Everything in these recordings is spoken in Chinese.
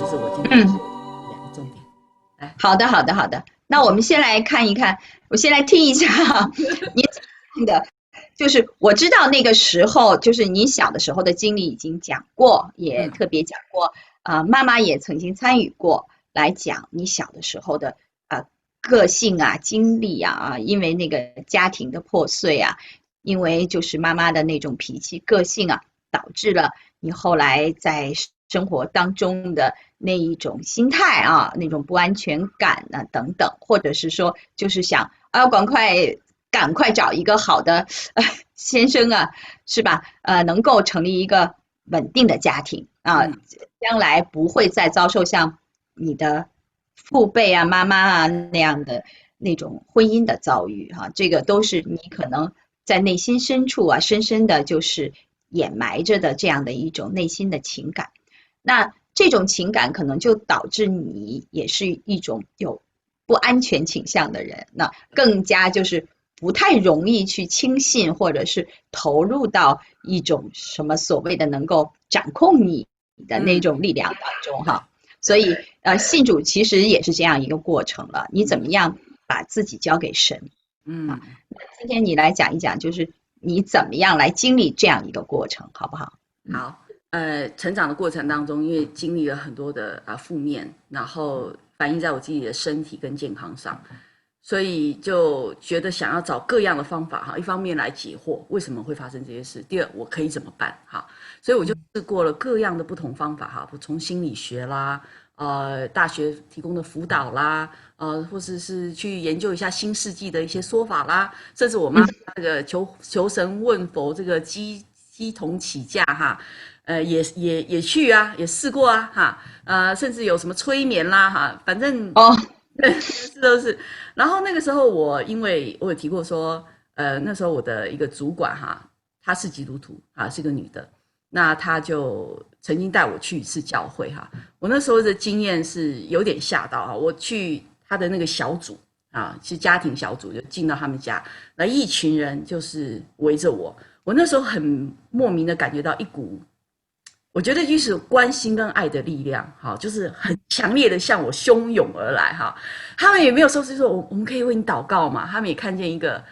是我今天2个重点。来，好的，好的，好的。那我们先来看一看，我先来听一下您讲的，就是我知道那个时候，就是你小的时候的经历已经讲过，也特别讲过，妈妈也曾经参与过来讲你小的时候的个性啊、经历啊，因为那个家庭的破碎啊，因为就是妈妈的那种脾气、个性啊，导致了你后来在生活当中的那一种心态啊，那种不安全感啊等等，或者是说就是想赶快找一个好的先生啊，是吧？能够成立一个稳定的家庭啊，将来不会再遭受像你的父辈啊、妈妈啊那样的那种婚姻的遭遇哈，这个都是你可能在内心深处啊，深深的就是掩埋着的这样的一种内心的情感。那这种情感可能就导致你也是一种有不安全倾向的人，那更加就是不太容易去轻信或者是投入到一种什么所谓的能够掌控你的那种力量当中哈。所以信主其实也是这样一个过程了，你怎么样把自己交给神啊？那今天你来讲一讲，就是你怎么样来经历这样一个过程，好不好？好，成长的过程当中，因为经历了很多的负面，然后反映在我自己的身体跟健康上，所以就觉得想要找各样的方法哈，一方面来解惑为什么会发生这些事，第二我可以怎么办哈，所以我就试过了各样的不同方法哈，从心理学啦，大学提供的辅导啦，或者是去研究一下新世纪的一些说法啦，甚至我妈这个求神问佛这个鸡同起价哈，也去啊，也试过啊哈，甚至有什么催眠啦哈，反正是都是。然后那个时候因为我有提过说，那时候我的一个主管哈，她是基督徒啊，是个女的，那她就曾经带我去一次教会哈，我那时候的经验是有点吓到啊，我去她的那个小组啊，是家庭小组，就进到他们家，那一群人就是围着我。我那时候很莫名的感觉到一股，我觉得就是关心跟爱的力量，哈，就是很强烈的向我汹涌而来，哈。他们也没有说是说我们可以为你祷告嘛，他们也看见一个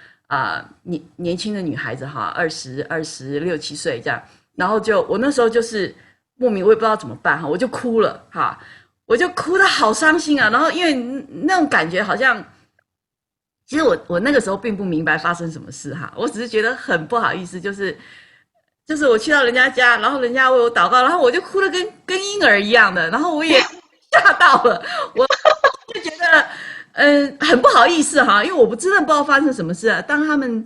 年轻的女孩子哈，26、27岁这样，然后我那时候就是莫名我也不知道怎么办哈，我就哭了哈，我就哭得好伤心啊，然后因为那种感觉好像。其实我那个时候并不明白发生什么事哈，我只是觉得很不好意思，就是我去到人家家，然后人家为我祷告，然后我就哭得跟婴儿一样的，然后我也吓到了，我就觉得很不好意思哈，因为我真的不知道发生什么事啊。当他们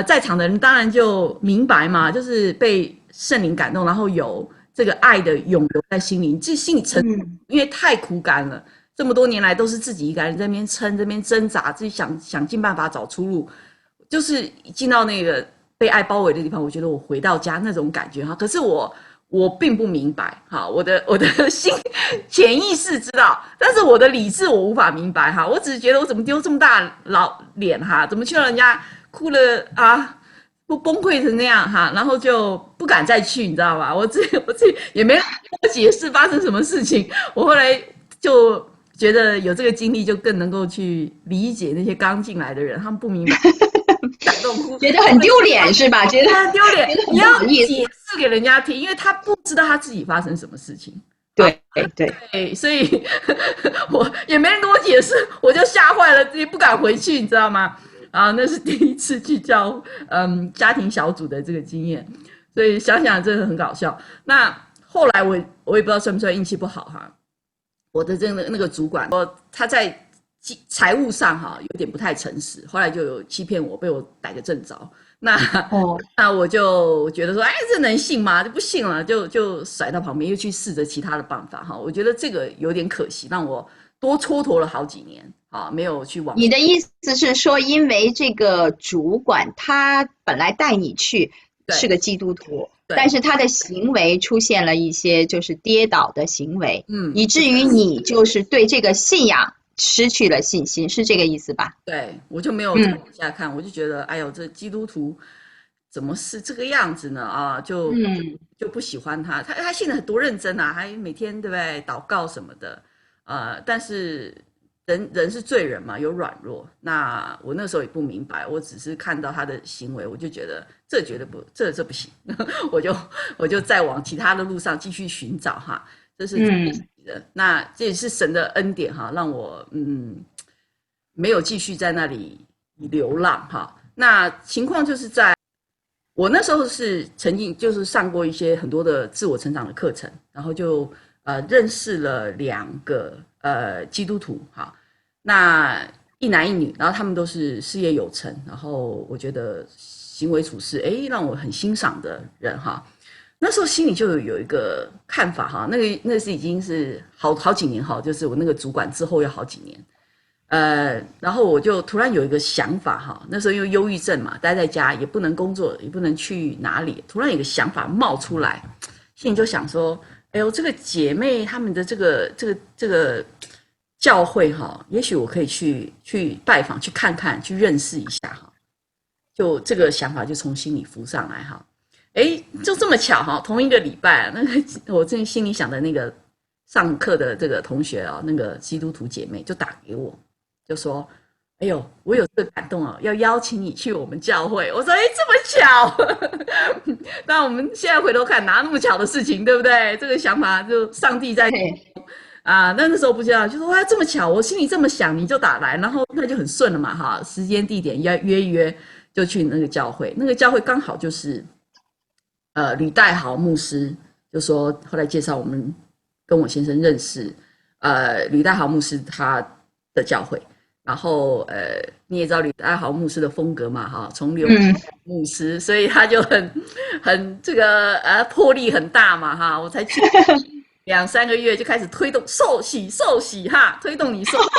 在场的人当然就明白嘛，就是被圣灵感动，然后有这个爱的涌流在心里，这心里沉，因为太枯干了。这么多年来都是自己一个人在那边撑，这边挣扎，自己想尽办法找出路。就是进到那个被爱包围的地方，我觉得我回到家那种感觉哈。可是我并不明白哈，我的心潜意识知道，但是我的理智我无法明白哈。我只是觉得我怎么丢这么大老脸哈，怎么去让人家哭了啊？不崩溃成那样哈，然后就不敢再去，你知道吧？我自己也没跟我解释发生什么事情，我后来就。觉得有这个经历，就更能够去理解那些刚进来的人，他们不明白，感动哭，觉得很丢脸是吧？觉得很丢脸，你要解释给人家听，因为他不知道他自己发生什么事情。对，所以我也没人跟我解释，我就吓坏了，也不敢回去，你知道吗？啊，那是第一次去教家庭小组的这个经验，所以想想真的很搞笑。那后来我也不知道算不算运气不好哈。我的那个主管，他在财务上哈有点不太诚实，后来就有欺骗我，被我逮个正着。那我就觉得说，哎，这能信吗？就不信了，就甩到旁边，又去试着其他的办法哈。我觉得这个有点可惜，让我多蹉跎了好几年啊，没有去往。你的意思是说，因为这个主管他本来带你去是个基督徒，但是他的行为出现了一些就是跌倒的行为，以至于你就是对这个信仰失去了信心，是这个意思吧？对，我就没有再往下看，我就觉得，哎呦，这基督徒怎么是这个样子呢？啊，就不喜欢他。他现在多认真啊，还每天对不对祷告什么的，但是人是罪人嘛，有软弱。那我那时候也不明白，我只是看到他的行为，我就觉得这绝对不，这不行，我就再往其他的路上继续寻找哈。这是的，那这也是神的恩典哈，让我没有继续在那里流浪哈。那情况就是在我那时候是曾经就是上过一些很多的自我成长的课程，然后就认识了2个基督徒哈，那一男一女，然后他们都是事业有成，然后我觉得行为处事让我很欣赏的人哈。那时候心里就有一个看法哈，那是已经是好几年哈，就是我那个主管之后要好几年。然后我就突然有一个想法哈，那时候因为忧郁症嘛，待在家也不能工作，也不能去哪里，突然有一个想法冒出来，心里就想说，哎呦，这个姐妹她们的这个教会哈，也许我可以去拜访，去看看，去认识一下哈，就这个想法就从心里浮上来哈。就这么巧哈，同一个礼拜，那个我正心里想的那个上课的这个同学那个基督徒姐妹就打给我，就说：“哎呦，我有这个感动要邀请你去我们教会。”我说：“这么巧？”那我们现在回头看，哪那么巧的事情，对不对？这个想法就上帝在那时候不知道，就说哇这么巧，我心里这么想，你就打来，然后那就很顺了嘛哈，时间地点要约一约，就去那个教会。那个教会刚好就是吕代豪牧师，就说后来介绍我们跟我先生认识，吕代豪牧师他的教会。然后你也知道吕代豪牧师的风格嘛哈，从流牧师，所以他就很这个魄力很大嘛哈，我才去2-3个月就开始推动受洗哈，推动你受洗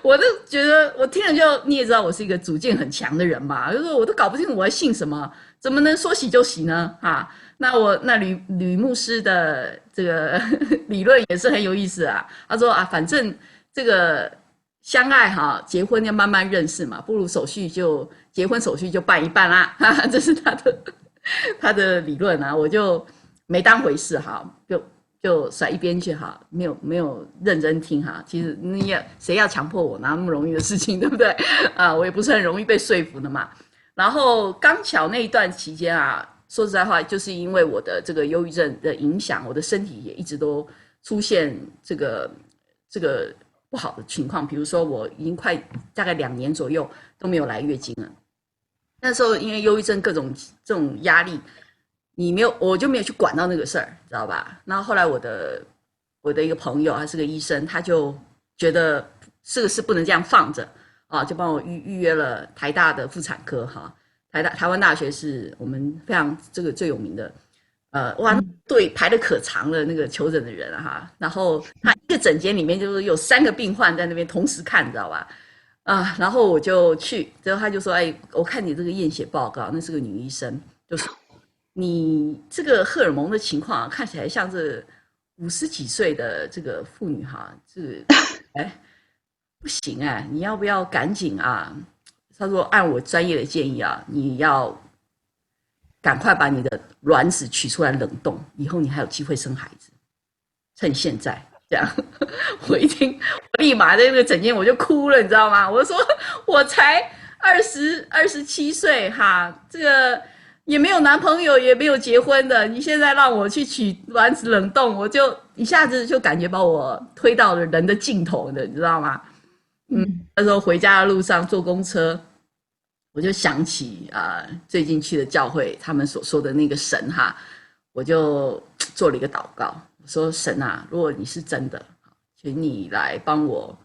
我都觉得我听了就你也知道我是一个主见很强的人嘛，就是我都搞不清楚我要信什么，怎么能说洗就洗呢哈？那吕牧师的这个理论也是很有意思啊，他说反正这个相爱哈，结婚要慢慢认识嘛，不如结婚手续就办一办啦，这是他的理论啊，我就没当回事哈，就甩一边去哈，没有认真听哈。其实谁要强迫我哪那么容易的事情，对不对？我也不是很容易被说服的嘛。然后刚巧那一段期间说实在话，就是因为我的这个忧郁症的影响，我的身体也一直都出现这个不好的情况，比如说我已经大概2年左右都没有来月经了。那时候因为忧郁症各种这种压力，我就没有去管到那个事儿，知道吧？然后后来我的一个朋友，他是个医生，他就觉得这个事不能这样放着就帮我预约了台大的妇产科哈。台湾大学是我们非常这个最有名的。对，排的可长了那个求诊的人哈，然后他一个诊间里面就是有3个病患在那边同时看，你知道吧？然后我就去，之后他就说：“我看你这个验血报告，那是个女医生，就是你这个荷尔蒙的情况看起来像这50几岁的这个妇女哈，这个不行你要不要赶紧他说按我专业的建议你要赶快把你的卵子取出来冷冻，以后你还有机会生孩子，趁现在这样。”我一听，我立马在那个诊间我就哭了，你知道吗？我说我才27岁哈，这个也没有男朋友，也没有结婚的，你现在让我去取卵子冷冻，我就一下子就感觉把我推到了人的尽头的，你知道吗？那时候回家的路上坐公车，我就想起最近去的教会他们所说的那个神哈，我就做了一个祷告，我说神如果你是真的，请你来帮我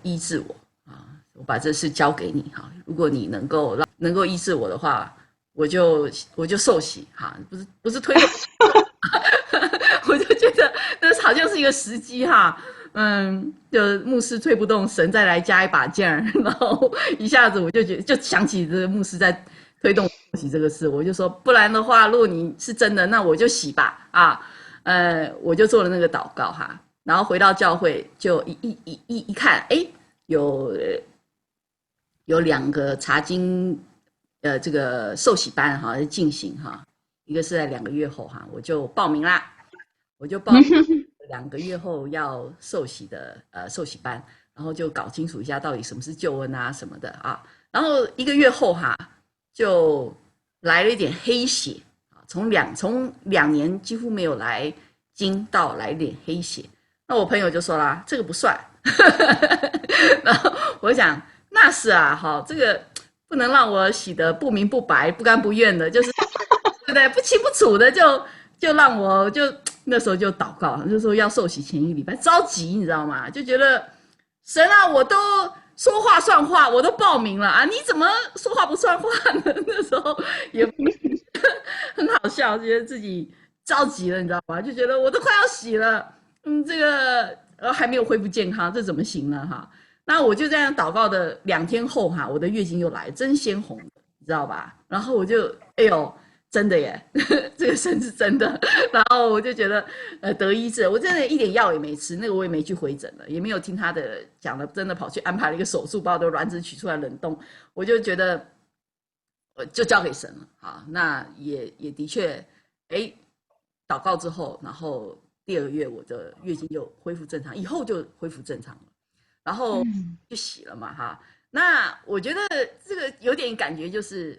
医治我我把这事交给你哈，如果你能够医治我的话，我就受洗哈，不是推动我就觉得那好像是一个时机哈。就牧师推不动，神再来加一把劲儿，然后一下子我就想起这个牧师在推动洗这个事，我就说不然的话，如果你是真的，那我就洗吧我就做了那个祷告哈，然后回到教会就一看，有2个查经这个受洗班哈进行哈，一个是在2个月后哈，我就报名啦，我就报2个月后要受洗的受洗班，然后就搞清楚一下到底什么是救恩啊什么的啊，然后1个月后哈就来了一点黑血啊，从2年几乎没有来经到来点黑血，那我朋友就说啦，这个不算，然后我想那是啊，好这个。不能让我洗得不明不白、不甘不愿的，就是对不对？不清不楚的就让我就那时候就祷告，那时候要受洗前1个礼拜，着急你知道吗？就觉得神啊，我都说话算话，我都报名了啊，你怎么说话不算话呢？那时候也很好笑，觉得自己着急了，你知道吗？就觉得我都快要洗了，这个还没有恢复健康，这怎么行呢？哈。那我就这样祷告的2天后哈，我的月经又来，真鲜红，你知道吧？然后我就哎呦，真的耶，这个神是真的。然后我就觉得得医治，我真的一点药也没吃，那个我也没去回诊了，也没有听他的讲了，真的跑去安排了一个手术，把我的卵子取出来冷冻，我就觉得就交给神了啊。那也的确，哎，祷告之后，然后第2个月我的月经就恢复正常，以后就恢复正常了。然后就洗了嘛哈，那我觉得这个有点感觉，就是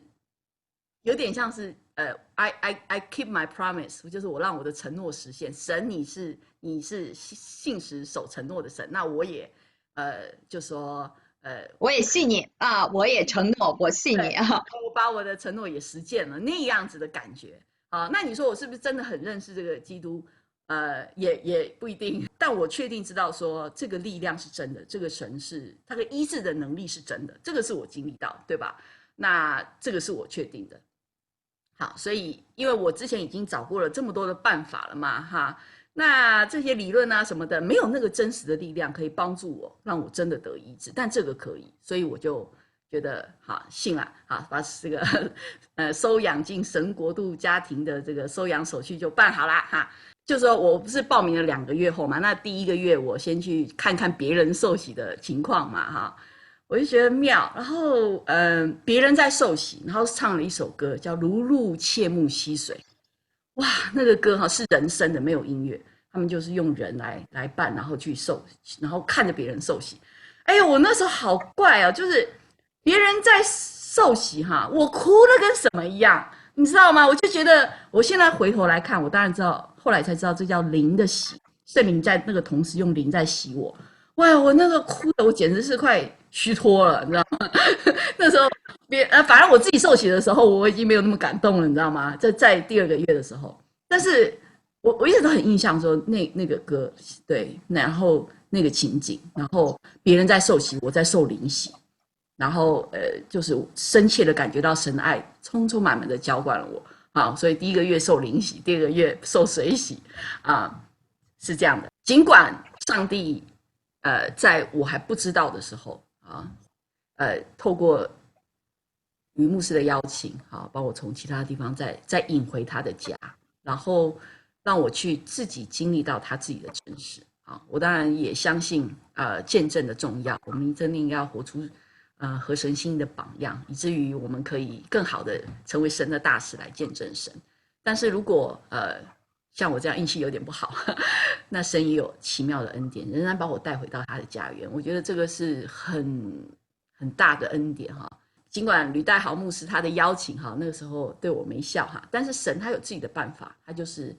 有点像是I keep my promise， 就是我让我的承诺实现。神你是信实守承诺的神，那我也就说我也信你啊，我也承诺我信你啊，我把我的承诺也实践了，那样子的感觉啊。那你说我是不是真的很认识这个基督？也不一定，但我确定知道说这个力量是真的，这个神是他的医治的能力是真的，这个是我经历到，对吧？那这个是我确定的。好，所以因为我之前已经找过了这么多的办法了嘛，哈，那这些理论啊什么的，没有那个真实的力量可以帮助我，让我真的得医治，但这个可以，所以我就觉得好信了，好把这个收养进神国度家庭的这个收养手续就办好了哈。就是说我不是报名了2个月后嘛，那第1个月我先去看看别人受洗的情况嘛，哈，我就觉得妙。然后别人在受洗，然后唱了一首歌叫《如入切木溪水》，哇，那个歌哈是人声的，没有音乐，他们就是用人来伴，然后去受，然后看着别人受洗。哎呦，我那时候好怪哦，就是别人在受洗哈，我哭的跟什么一样。你知道吗？我就觉得，我现在回头来看，我当然知道，后来才知道这叫灵的洗，圣灵在那个同时用灵在洗我。哇，我那个哭的，我简直是快虚脱了，你知道吗？那时候反正我自己受洗的时候，我已经没有那么感动了，你知道吗？在第2个月的时候，但是我一直都很印象说那个歌，对，然后那个情景，然后别人在受洗，我在受灵洗。然后就是深切的感觉到神的爱充满的浇灌了我，好，所以第1个月受灵洗，第2个月受水洗，是这样的。尽管上帝在我还不知道的时候透过于牧师的邀请，把我从其他地方再引回他的家，然后让我去自己经历到他自己的真实。我当然也相信见证的重要，我们真的应该要活出合神心意的榜样，以至于我们可以更好的成为神的大使来见证神。但是如果像我这样运气有点不好，那神也有奇妙的恩典，仍然把我带回到他的家园。我觉得这个是很大的恩典哈。尽管吕代豪牧师他的邀请哈，那个时候对我没效哈，但是神他有自己的办法，他就是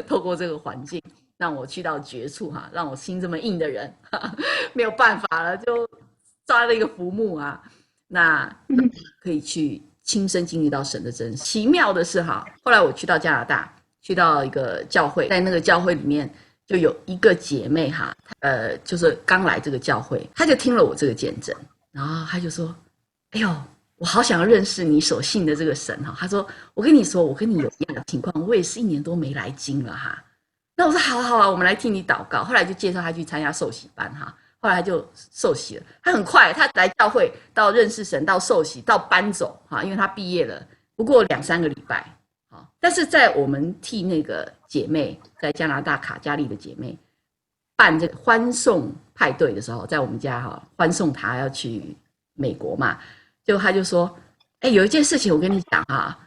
透过这个环境让我去到绝处哈，让我心这么硬的人没有办法了，就抓了一个浮木啊，那可以去亲身经历到神的真实。奇妙的是哈，后来我去到加拿大，去到一个教会，在那个教会里面就有一个姐妹哈，就是刚来这个教会，她就听了我这个见证，然后她就说：“哎呦，我好想要认识你所信的这个神哈。”她说：“我跟你说，我跟你有一样的情况，我也是1年多没来经了哈。”那我说：“好啊，我们来替你祷告。”后来就介绍她去参加受洗班哈。后来他就受洗了，他很快，他来教会到认识神，到受洗，到搬走哈，因为他毕业了，不过2-3个礼拜，但是在我们替那个姐妹在加拿大卡加利的姐妹办这个欢送派对的时候，在我们家欢送她要去美国嘛，就他就说：“有一件事情我跟你讲啊，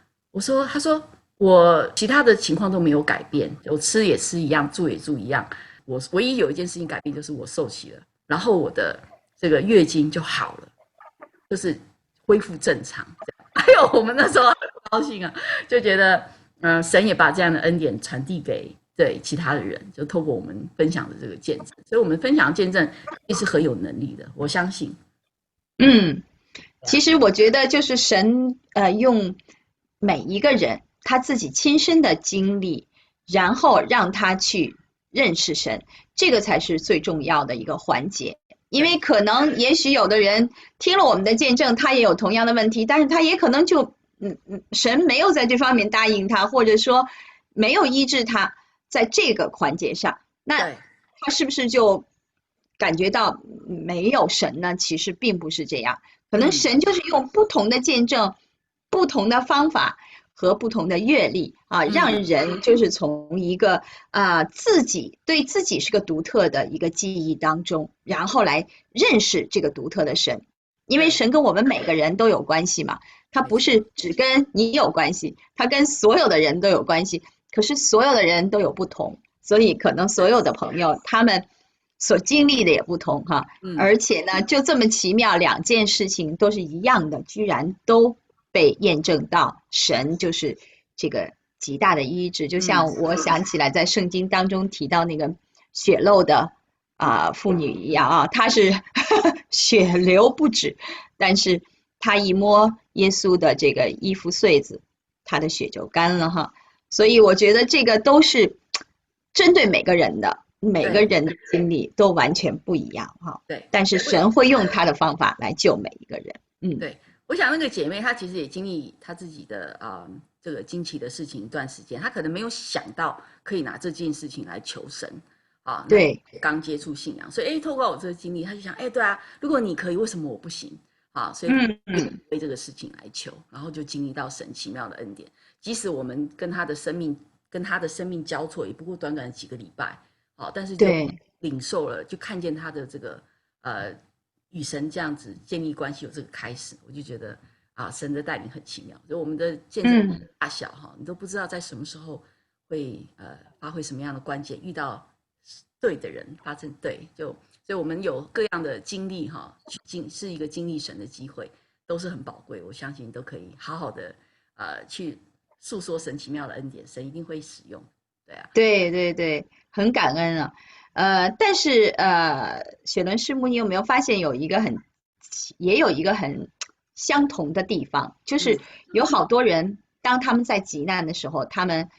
他说我其他的情况都没有改变，我吃也吃一样，住也住一样，我唯一有一件事情改变就是我受洗了，然后我的这个月经就好了，就是恢复正常。哎呦，我们那时候很高兴啊，就觉得神也把这样的恩典传递给其他的人，就透过我们分享的这个见证，所以我们分享的见证也是很有能力的，我相信。其实我觉得就是神用每一个人他自己亲身的经历，然后让他去认识神，这个才是最重要的一个环节。因为可能也许有的人听了我们的见证，他也有同样的问题，但是他也可能就神没有在这方面答应他，或者说没有医治他在这个环节上，那他是不是就感觉到没有神呢？其实并不是这样，可能神就是用不同的见证、不同的方法和不同的阅历啊，让人就是从一个自己对自己是个独特的一个记忆当中，然后来认识这个独特的神。因为神跟我们每个人都有关系嘛，他不是只跟你有关系，他跟所有的人都有关系。可是所有的人都有不同，所以可能所有的朋友他们所经历的也不同哈。而且呢，就这么奇妙，两件事情都是一样的，居然都被验证到神就是这个极大的医治。就像我想起来在圣经当中提到那个血漏的妇女一样啊，她是血流不止，但是她一摸耶稣的这个衣服穗子，她的血就干了哈。所以我觉得这个都是针对每个人的，每个人的经历都完全不一样哈。对，但是神会用他的方法来救每一个人。对，我想那个姐妹她其实也经历她自己的这个经期的事情一段时间，她可能没有想到可以拿这件事情来求神啊。对，刚接触信仰，所以透过我这个经历，她就想，对啊，如果你可以，为什么我不行啊？所以为这个事情来求，然后就经历到神奇妙的恩典。即使我们跟他的生命交错，也不过短短的几个礼拜，但是就领受了，就看见他的这个与神这样子建立关系有这个开始，我就觉得神的带领很奇妙。所以我们的见证大小你都不知道在什么时候会发挥什么样的关键，遇到对的人发生所以我们有各样的经历是一个经历神的机会，都是很宝贵。我相信都可以好好的去诉说神奇妙的恩典，神一定会使用。对啊，对对对，很感恩啊。但是雪伦师母，你有没有发现也有一个很相同的地方，就是有好多人当他们在急难的时候，他们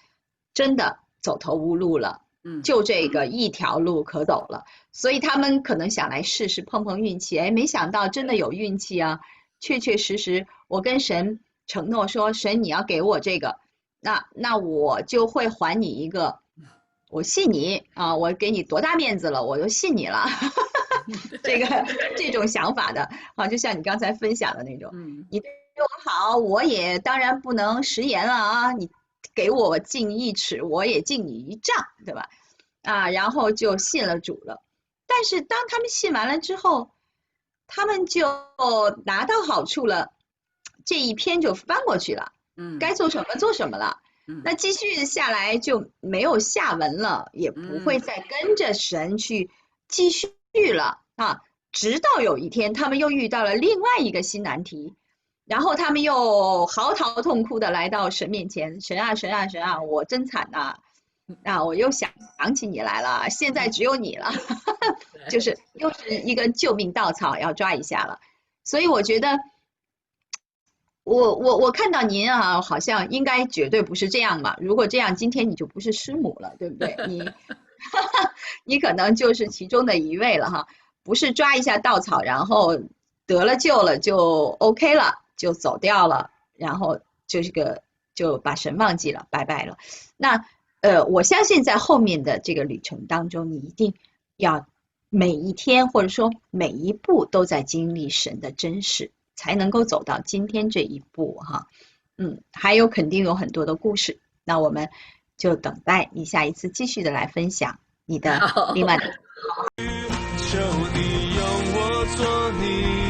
真的走投无路了，就这个一条路可走了，所以他们可能想来试试碰碰运气，没想到真的有运气啊，确确实实我跟神承诺说，神你要给我这个，那我就会还你一个，我信你啊，我给你多大面子了，我就信你了。这种想法的就像你刚才分享的那种，你对我好，我也当然不能食言了啊，你给我进1尺，我也敬你1丈，对吧？然后就信了主了。但是当他们信完了之后，他们就拿到好处了，这一篇就翻过去了，该做什么做什么了。那继续下来就没有下文了，也不会再跟着神去继续了直到有一天他们又遇到了另外一个新难题，然后他们又嚎啕痛哭的来到神面前，神啊神啊神啊，我真惨呐，我又想起你来了，现在只有你了就是又是一个救命稻草要抓一下了。所以我觉得我看到您好像应该绝对不是这样嘛，如果这样今天你就不是师母了，对不对？你可能就是其中的一位了不是抓一下稻草然后得了救了就 OK 了，就走掉了，然后就把神忘记了，拜拜了。那我相信在后面的这个旅程当中，你一定要每一天或者说每一步都在经历神的真实，才能够走到今天这一步还有肯定有很多的故事，那我们就等待你下一次继续的来分享你的另外的。求你用我做你